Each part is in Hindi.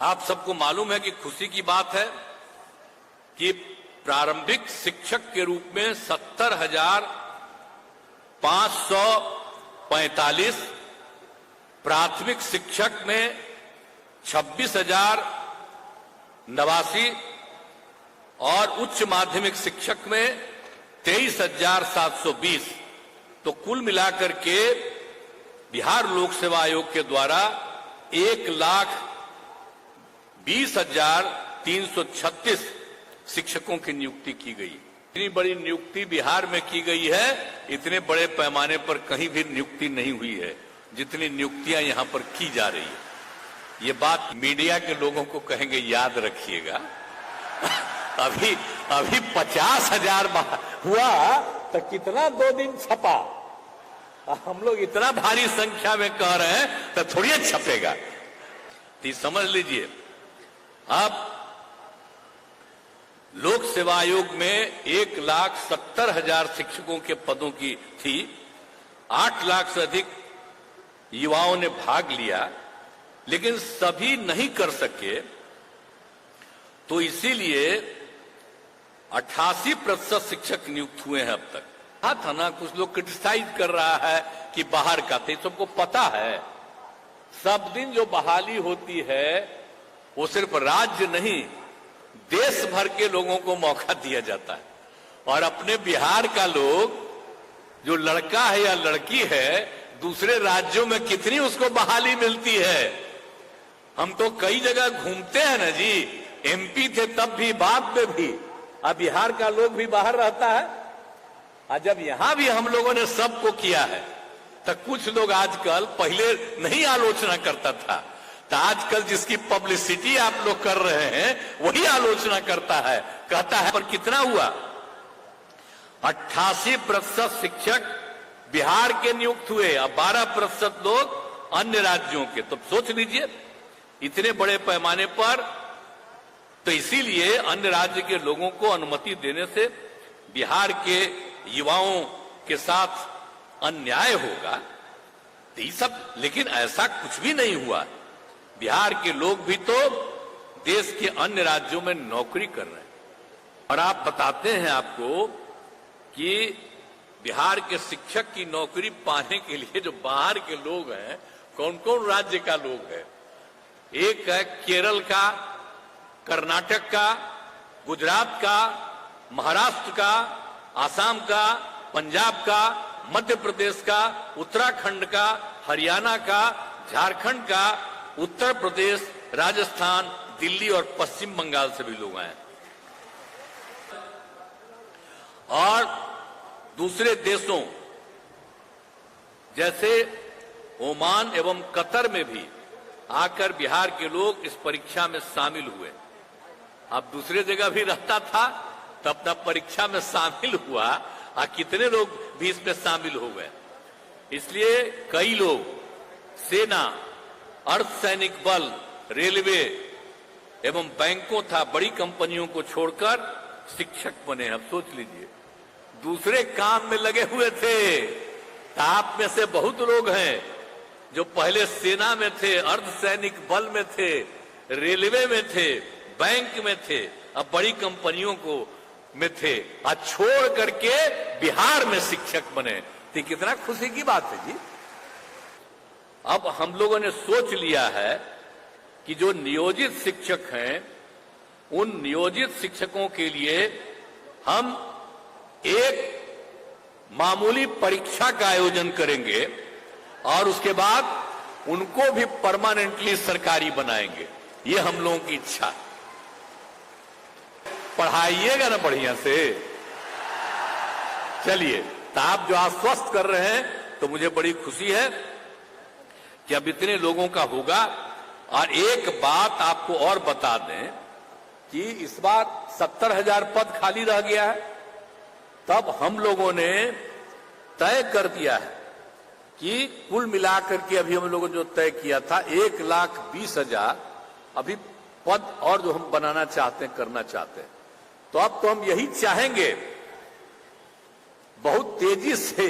आप सबको मालूम है कि खुशी की बात है कि प्रारंभिक शिक्षक के रूप में 70,545, प्राथमिक शिक्षक में 26,089 और उच्च माध्यमिक शिक्षक में 23,720। तो कुल मिलाकर के बिहार लोक सेवा आयोग के द्वारा 1,20,336 शिक्षकों की नियुक्ति की गई। इतनी बड़ी नियुक्ति बिहार में की गई है, इतने बड़े पैमाने पर कहीं भी नियुक्ति नहीं हुई है जितनी नियुक्तियां यहां पर की जा रही है। ये बात मीडिया के लोगों को कहेंगे, याद रखिएगा। अभी 50,000 हुआ तो कितना 2 दिन छपा। हम लोग इतना भारी संख्या में कह रहे हैं तो थोड़ी छपेगा। तो समझ लीजिए, अब लोक सेवा आयोग में 1,70,000 शिक्षकों के पदों की थी। 8 लाख से अधिक युवाओं ने भाग लिया, लेकिन सभी नहीं कर सके। तो इसीलिए 88% शिक्षक नियुक्त हुए हैं अब तक। हाँ था ना, कुछ लोग क्रिटिसाइज कर रहा है कि बाहर का थे, सबको पता है। सब दिन जो बहाली होती है वो सिर्फ राज्य नहीं, देश भर के लोगों को मौका दिया जाता है। और अपने बिहार का लोग, जो लड़का है या लड़की है, दूसरे राज्यों में कितनी उसको बहाली मिलती है। हम तो कई जगह घूमते हैं ना जी, एमपी थे तब भी, बाद में भी। अब बिहार का लोग भी बाहर रहता है। और जब यहां भी हम लोगों ने सबको किया है, तो कुछ लोग आजकल, पहले नहीं आलोचना करता था, तो आजकल जिसकी पब्लिसिटी आप लोग कर रहे हैं वही आलोचना करता है, कहता है। पर कितना हुआ? 88% शिक्षक बिहार के नियुक्त हुए, अब 12% लोग अन्य राज्यों के। तो सोच लीजिए, इतने बड़े पैमाने पर। तो इसीलिए अन्य राज्य के लोगों को अनुमति देने से बिहार के युवाओं के साथ अन्याय होगा। तो ये सब, लेकिन ऐसा कुछ भी नहीं हुआ। बिहार के लोग भी तो देश के अन्य राज्यों में नौकरी कर रहे हैं। और आप बताते हैं आपको कि बिहार के शिक्षक की नौकरी पाने के लिए जो बाहर के लोग हैं, कौन कौन राज्य का लोग है? एक है केरल का, कर्नाटक का, गुजरात का, महाराष्ट्र का, आसाम का, पंजाब का, मध्य प्रदेश का, उत्तराखंड का, हरियाणा का, झारखंड का, उत्तर प्रदेश, राजस्थान, दिल्ली और पश्चिम बंगाल से भी लोग आए। और दूसरे देशों जैसे ओमान एवं कतर में भी आकर बिहार के लोग इस परीक्षा में शामिल हुए। अब दूसरे जगह भी रहता था तो अपना परीक्षा में शामिल हुआ, और कितने लोग भी इसमें शामिल हो गए। इसलिए कई लोग सेना, अर्धसैनिक बल, रेलवे एवं बैंकों था बड़ी कंपनियों को छोड़कर शिक्षक बने। अब सोच लीजिए, दूसरे काम में लगे हुए थे। आप में से बहुत लोग हैं जो पहले सेना में थे, अर्धसैनिक बल में थे, रेलवे में थे, बैंक में थे, अब बड़ी कंपनियों को में थे, और छोड़ करके बिहार में शिक्षक बने। तो कितना खुशी की बात है जी। अब हम लोगों ने सोच लिया है कि जो नियोजित शिक्षक हैं, उन नियोजित शिक्षकों के लिए हम एक मामूली परीक्षा का आयोजन करेंगे और उसके बाद उनको भी परमानेंटली सरकारी बनाएंगे। ये हम लोगों की इच्छा। पढ़ाइएगा ना बढ़िया से। चलिए, तो आप जो आश्वस्त कर रहे हैं तो मुझे बड़ी खुशी है कि अब इतने लोगों का होगा। और एक बात आपको और बता दें कि इस बार 70,000 पद खाली रह गया है। तब हम लोगों ने तय कर दिया है कि कुल मिलाकर के अभी हम लोगों ने जो तय किया था 1,20,000 अभी पद और जो हम बनाना चाहते हैं, करना चाहते हैं। तो अब तो हम यही चाहेंगे बहुत तेजी से।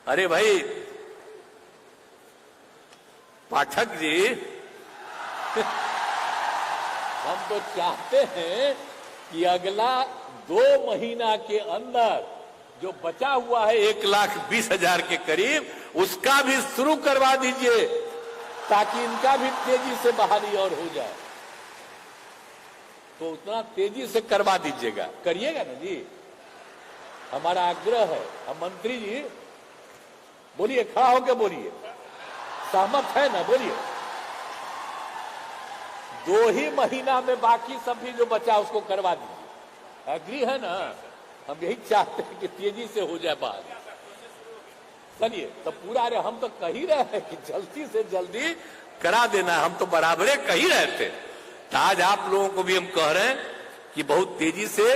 अरे भाई पाठक जी, हम तो चाहते हैं कि अगला 2 महीना के अंदर जो बचा हुआ है 1,20,000 के करीब, उसका भी शुरू करवा दीजिए ताकि इनका भी तेजी से बहाली और हो जाए। तो उतना तेजी से करवा दीजिएगा, करिएगा ना जी, हमारा आग्रह है। हम मंत्री जी बोलिए, खड़ा होकर बोलिए, सहमत है ना, बोलिए। 2 ही महीना में बाकी सब भी जो बचा उसको करवा दीजिए, एग्री है ना? हम यही चाहते हैं कि तेजी से हो जाए बात। चलिए तो पूरा अरे हम तो कह ही रहे हैं कि जल्दी से जल्दी करा देना, हम तो बराबरे कह ही रहे थे। तो आज आप लोगों को भी हम कह रहे हैं कि बहुत तेजी से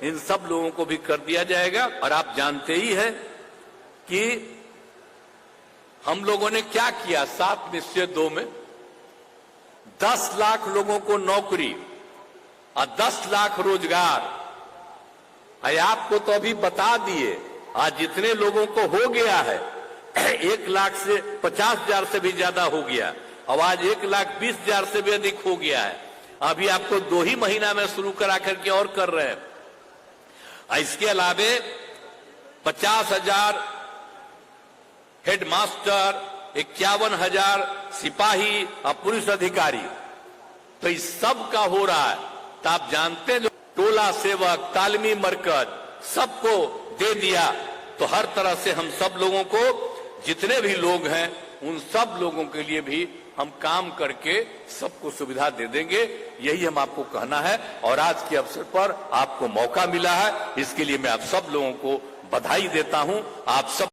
इन सब लोगों को भी कर दिया जाएगा। और आप जानते ही हैं कि हम लोगों ने क्या किया 7 निश्चय 2 में, 10 लाख लोगों को नौकरी और 10 लाख रोजगार। आपको तो अभी बता दिए, आज जितने लोगों को हो गया है 1,50,000 से भी ज्यादा हो गया, और आज 1,20,000 से भी अधिक हो गया है। अभी आपको 2 ही महीना में शुरू करा करके और कर रहे हैं। इसके अलावे 50,000 हेडमास्टर, 51,000 सिपाही और पुलिस अधिकारी, तो इस सब का हो रहा है। तो आप जानते हैं, जो टोला सेवक, तालीमी मरकज सबको दे दिया। तो हर तरह से हम सब लोगों को, जितने भी लोग हैं उन सब लोगों के लिए भी हम काम करके सबको सुविधा दे देंगे, यही हम आपको कहना है। और आज के अवसर पर आपको मौका मिला है, इसके लिए मैं आप सब लोगों को बधाई देता हूं। आप सब